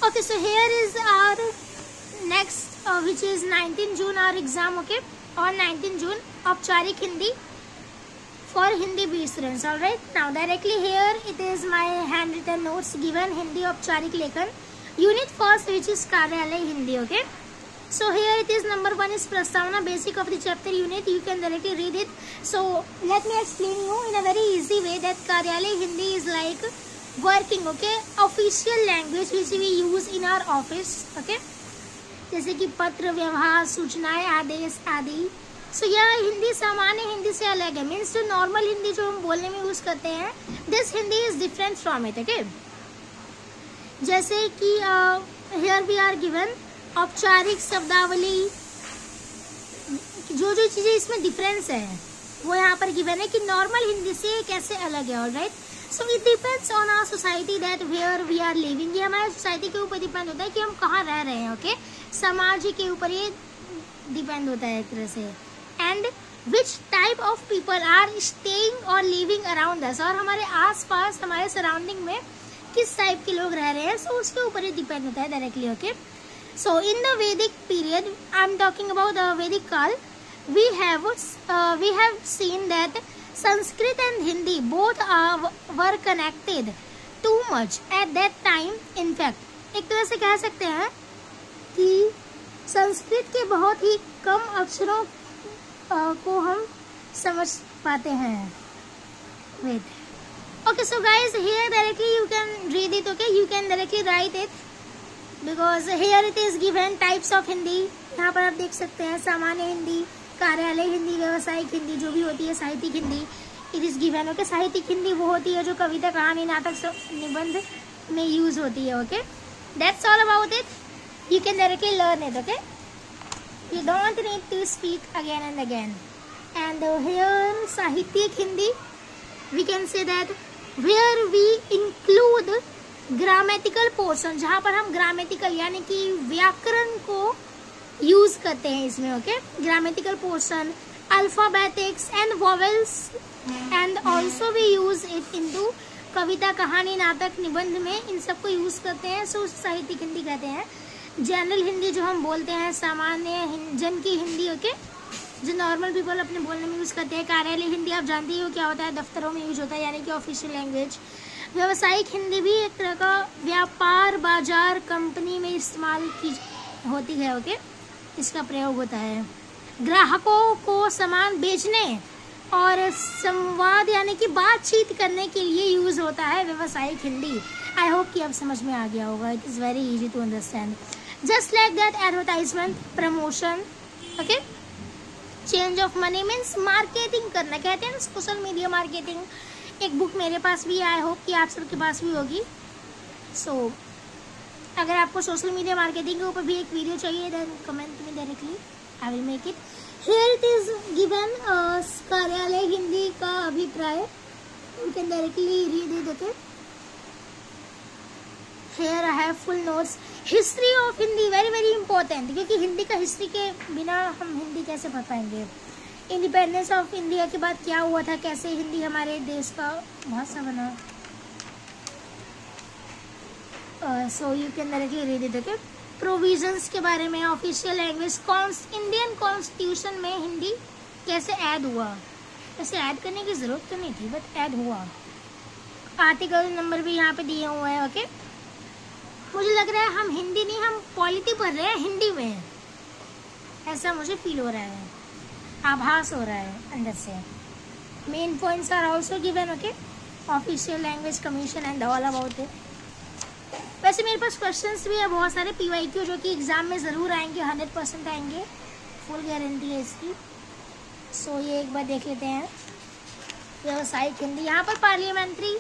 Okay, so here is our next, which is 19 June our exam. Okay, on 19 June, औपचारिक Hindi for Hindi B students. All right. Now directly here it is my handwritten notes given Hindi औपचारिक लेखन unit first, which is कार्यालय Hindi. Okay. So here it is number 1 is प्रस्तावना, basic of the chapter unit. You can directly read it. So let me explain you in a very easy way that कार्यालय Hindi is like working, okay, official language which we use in our office. Okay, जैसे कि पत्र, व्यवहार, सूचनाएं, आदेश आदि. सो यह हिंदी सामान्य हिंदी से अलग है. मीन्स जो नॉर्मल हिंदी जो हम बोलने में यूज करते हैं, this Hindi is different from it. Okay, जैसे कि हियर वी आर गिवन औपचारिक शब्दावली, जो जो चीजें इसमें डिफरेंस है वो यहाँ पर गिवन है कि नॉर्मल हिंदी से कैसे अलग है. Alright. So it depends on our society that where we are living. ये हमारे सोसाइटी के ऊपर डिपेंड होता है कि हम कहाँ रह रहे हैं. ओके, समाज के ऊपर ये डिपेंड होता है एक तरह से. And which type of people are staying और लिविंग अराउंड अस, और हमारे आस पास हमारे सराउंडिंग में किस टाइप के लोग रह रहे हैं. सो उसके ऊपर ये डिपेंड होता है directly. Okay, so in the Vedic period, I am talking about the Vedic काल, we have seen that Sanskrit and Hindi both were connected too much at that time. In fact, एक तरह से कह सकते हैं कि संस्कृत के बहुत ही कम अक्षरों को हम समझ पाते हैं. Wait. Okay, so guys, here directly you can read it. Okay, you can directly write it because here it is given types of Hindi. यहाँ पर आप देख सकते हैं सामान्य हिंदी, कार्यालय हिंदी, व्यवसायिक हिंदी जो भी होती है, साहित्यिक Hindi. It is given. Okay, साहित्यिक हिंदी वो होती है जो कविता, कहानी, नाटक, निबंध में यूज होती है. Okay, that's all about it. You can directly learn it. Okay, you don't need to speak again and again. And here साहित्यिक Hindi we can say that where we include grammatical portion, जहाँ पर हम grammatical यानी कि व्याकरण को use करते हैं इसमें. Okay, grammatical portion, alphabetics and vowels, and also we use it into कविता, कहानी, नाटक, निबंध में इन सबको यूज करते हैं. सो साहित्यिक हिंदी कहते हैं. जनरल हिंदी जो हम बोलते हैं, सामान्य जन की हिंदी. ओके, जो नॉर्मल पीपल अपने बोलने में यूज करते हैं. कार्यालय हिंदी आप जानती हो क्या होता है, दफ्तरों में यूज होता है यानी कि ऑफिशियल लैंग्वेज. व्यावसायिक हिंदी भी एक तरह का व्यापार, बाजार, कंपनी में इस्तेमाल की होती है. ओके, इसका प्रयोग होता है. ग्राहकों को सामान बेचने और संवाद यानी कि बातचीत करने के लिए यूज होता है व्यावसायिक हिंदी. आई होप कि अब समझ में आ गया होगा. It is very easy to understand. Just like that advertisement, promotion. Okay, change of money means marketing करना, कहते हैं ना सोशल मीडिया मार्केटिंग. एक बुक मेरे पास भी है, आई होप कि आप सबके पास भी होगी. सो अगर आपको सोशल मीडिया मार्केटिंग के ऊपर भी एक वीडियो चाहिए देन कमेंट में directly, I will make it. Here it is given कार्यालय हिंदी का अभिप्राय. You can directly read it. Okay, here I have full notes. History of Hindi very very important, क्योंकि हिंदी का हिस्ट्री के बिना हम हिंदी कैसे पढ़ पाएंगे. इंडिपेंडेंस ऑफ इंडिया के बाद क्या हुआ था, कैसे हिंदी हमारे देश का भाषा बना. So you can directly read it. Okay, provisions के बारे में, ऑफिशियल लैंग्वेज, इंडियन कॉन्स्टिट्यूशन में हिंदी कैसे ऐड हुआ. ऐसे ऐड करने की जरूरत तो नहीं थी बट ऐड हुआ. आर्टिकल नंबर भी यहाँ पे दिए हुए हैं. ओके, मुझे लग रहा है हम हिंदी नहीं, हम पॉलिटी पढ़ रहे हैं हिंदी में, ऐसा मुझे फील हो रहा है, आभास हो रहा है अंदर से. Main points are also given. Okay, official language commission and all about it. वैसे मेरे पास क्वेश्चंस भी है बहुत सारे PYQ जो कि एग्जाम में ज़रूर आएंगे, 100% आएंगे, फुल गारंटी है इसकी. सो ये एक बार देख लेते हैं. व्यावसायिक हिंदी, यहाँ पर पार्लियामेंट्री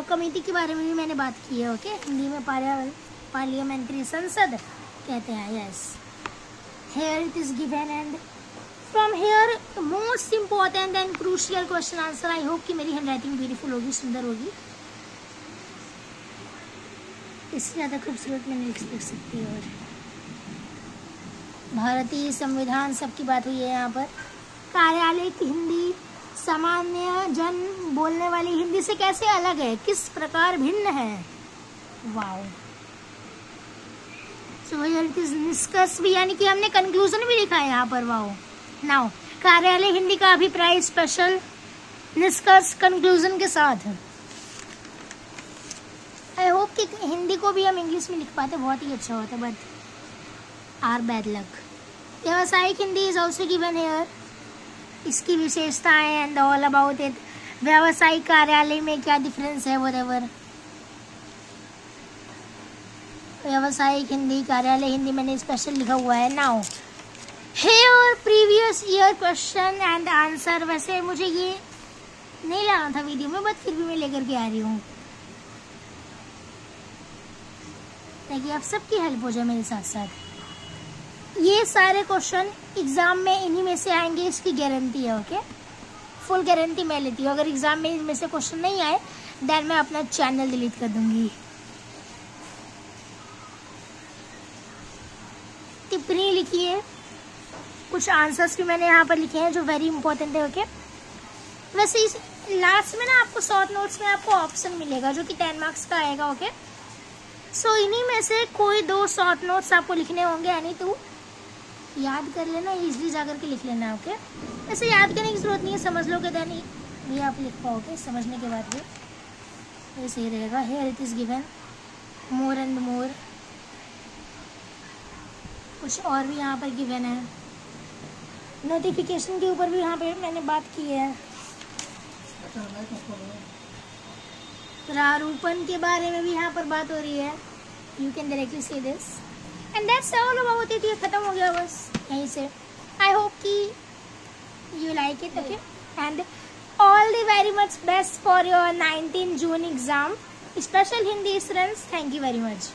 कमेटी के बारे में भी मैंने बात की है. ओके, हिंदी में पार्लियामेंट्री संसद कहते हैं. Yes, here it is given. And from here most important and crucial question answer. I hope कि मेरी हैंड राइटिंग ब्यूटीफुल होगी, सुंदर होगी. इससे ज़्यादा खूबसूरत मैं नहीं लिख सकती. और भारतीय संविधान सबकी बात हुई है यहाँ पर. कार्यालय की हिंदी सामान्य जन बोलने वाली हिंदी से कैसे अलग है, किस प्रकार भिन्न है. वाओ, सो इट इज निष्कर्ष भी, यानी कि हमने कंक्लूजन भी लिखा है यहाँ पर। वाओ। नाउ कार्यालय हिंदी का अभिप्राय स्पेशल निष्कर्ष कंक्लूजन के साथ। आई होप कि हिंदी को भी हम इंग्लिश में लिख पाते, बहुत ही अच्छा होता, बट आर बैड लक। व्यावसायिक Hindi is also given here, इसकी विशेषताएं एंड ऑल अबाउट इट। व्यावसायिक कार्यालय में क्या डिफरेंस है, व्हाटएवर। व्यावसायिक हिंदी, कार्यालय हिंदी मैंने स्पेशल लिखा हुआ है। Now here previous year question and answer. वैसे मुझे ये नहीं लाना था वीडियो में, बट फिर भी मैं लेकर के आ रही हूँ ताकि आप सबकी हेल्प हो जाए मेरे साथ साथ। ये सारे क्वेश्चन एग्जाम में इन्हीं में से आएंगे, इसकी गारंटी है। ओके, फुल गारंटी मैं लेती हूँ। अगर एग्जाम में इनमें से क्वेश्चन नहीं आए देन मैं अपना चैनल डिलीट कर दूंगी। टिप्पणी लिखिए, कुछ आंसर्स भी मैंने यहाँ पर लिखे हैं जो वेरी इंपॉर्टेंट है। ओके, वैसे इस लास्ट में ना आपको शॉर्ट नोट्स में आपको ऑप्शन मिलेगा जो कि 10 मार्क्स का आएगा। ओके, सो इन्हीं में से कोई 2 शॉर्ट नोट्स आपको लिखने होंगे, यानी तो याद कर लेना, इजीली जा करके लिख लेना। ओके, वैसे याद करने की जरूरत नहीं है, समझ लोगे देन भी आप लिख पाओगे, समझने के बाद भी ये सही रहेगा। Here it is given more and more, कुछ और भी यहाँ पर गिवन है। नोटिफिकेशन के ऊपर भी यहाँ पे मैंने बात की है। प्रारूपण के बारे में भी यहाँ पर बात हो रही है। यू कैन डायरेक्टली से this and that's all about it. ये खत्म हो गया बस यहीं से। आई होप कि you like it. Okay, and all the very much best for your 19 June exam, special Hindi students. Thank you very much.